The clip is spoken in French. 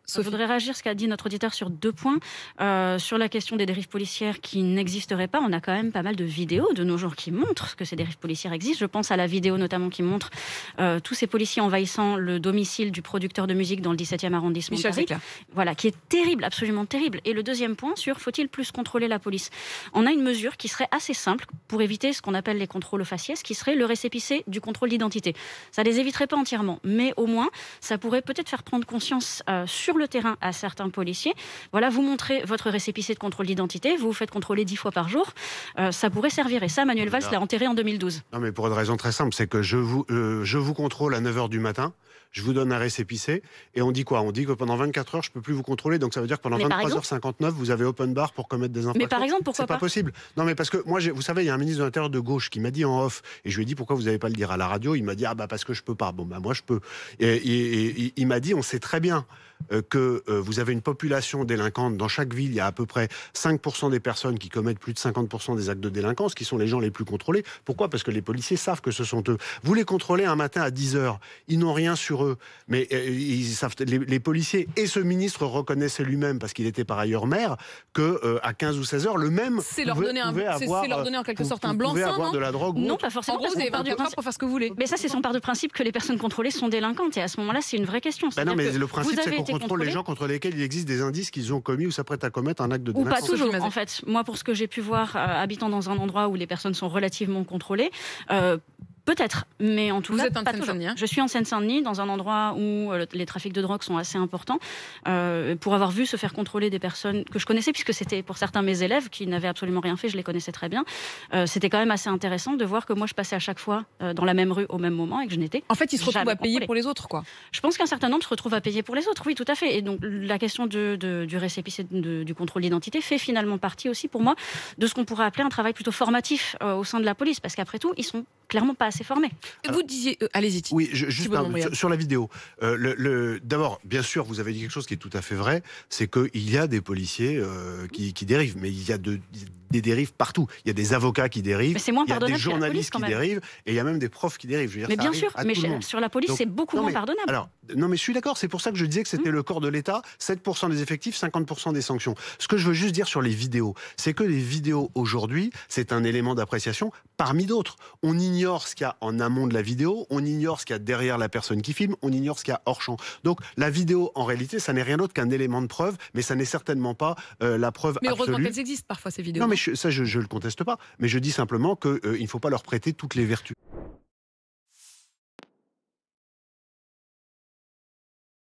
Je voudrais réagir à ce qu'a dit notre auditeur sur 2 points. Sur la question des dérives policières qui n'existeraient pas, on a quand même pas mal de vidéos de nos jours qui montrent que ces dérives policières existent. Je pense à la vidéo notamment qui montre tous ces policiers envahissant le domicile du producteur de musique dans le 17e arrondissement de Paris. Voilà, qui est terrible, absolument terrible. Et le deuxième point sur faut-il plus contrôler la police. On a une mesure qui serait assez simple pour éviter ce qu'on appelle les contrôles au faciès, qui serait le récépissé du contrôle d'identité. Ça les éviterait pas entièrement, mais au moins, ça pourrait peut-être faire prendre conscience sur le terrain à certains policiers. Voilà, vous montrez votre récépissé de contrôle d'identité, vous vous faites contrôler 10 fois par jour, ça pourrait servir. Et ça, Manuel Valls l'a enterré en 2012. Non, mais pour une raison très simple, c'est que je vous contrôle à 9h du matin, je vous donne un récépissé, et on dit quoi? On dit que pendant 24 heures, je ne peux plus vous contrôler, donc ça veut dire que pendant 23h59, vous avez open bar pour commettre des infractions. Mais par exemple, pourquoi pas? C'est pas possible. Non, mais parce que moi, vous savez, il y a un ministre de l'Intérieur de gauche qui m'a dit en off, et je lui ai dit pourquoi vous n'allez pas le dire à la radio. Il m'a dit parce que je peux pas. Bon, moi je peux. Et il m'a dit on sait très bien que vous avez une population délinquante. Dans chaque ville, il y a à peu près 5% des personnes qui commettent plus de 50% des actes de délinquance, qui sont les gens les plus contrôlés. Pourquoi? Parce que les policiers savent que ce sont eux. Vous les contrôlez un matin à 10h, ils n'ont rien sur eux. Mais ils savent, les policiers et ce ministre reconnaissaient lui-même, parce qu'il était par ailleurs maire, que à 15 ou 16h, le même c'est leur donner en quelque sorte un blanc-seing, non? De la drogue. Non, pas forcément. En gros, vous avez 24 heures pour faire ce que vous voulez. Mais ça, c'est son part de principe que les personnes contrôlées sont délinquantes. Et à ce moment-là, c'est une vraie question. Non, mais le principe, c'est qu'on contrôle les gens contre lesquels il existe des indices qu'ils ont commis ou s'apprêtent à commettre un acte de délinquance. Ou pas toujours, en fait. Moi, pour ce que j'ai pu voir, habitant dans un endroit où les personnes sont relativement contrôlées, peut-être, mais en tout cas, pas toujours. Je suis en Seine-Saint-Denis, dans un endroit où les trafics de drogue sont assez importants. Pour avoir vu se faire contrôler des personnes que je connaissais, puisque c'était pour certains mes élèves qui n'avaient absolument rien fait, je les connaissais très bien. C'était quand même assez intéressant de voir que moi, je passais à chaque fois dans la même rue au même moment et que je n'étais. En fait, ils se retrouvent à payer pour les autres, quoi. Je pense qu'un certain nombre se retrouvent à payer pour les autres, oui, tout à fait. Et donc, la question du récépissé du contrôle d'identité fait finalement partie aussi, pour moi, de ce qu'on pourrait appeler un travail plutôt formatif au sein de la police, parce qu'après tout, ils sont clairement pas assez formés. Vous disiez, allez-y. Oui, juste sur la vidéo. D'abord, bien sûr, vous avez dit quelque chose qui est tout à fait vrai, c'est qu'il y a des policiers qui dérivent, mais il y a des dérives partout. Il y a des avocats qui dérivent, il y a des journalistes qui dérivent, et il y a même des profs qui dérivent. Je veux dire, mais bien sûr, mais sur la police, c'est beaucoup moins pardonnable. Alors, non, mais je suis d'accord, c'est pour ça que je disais que c'était le corps de l'État, 7% des effectifs, 50% des sanctions. Ce que je veux juste dire sur les vidéos, c'est que les vidéos aujourd'hui, c'est un élément d'appréciation parmi d'autres. On ignore ce qu'il y a en amont de la vidéo, on ignore ce qu'il y a derrière la personne qui filme, on ignore ce qu'il y a hors champ. Donc la vidéo, en réalité, ça n'est rien d'autre qu'un élément de preuve, mais ça n'est certainement pas la preuve absolue. Mais heureusement qu'elles existent parfois, ces vidéos. Non, mais ça, je le conteste pas. Mais je dis simplement qu'il ne faut pas leur prêter toutes les vertus.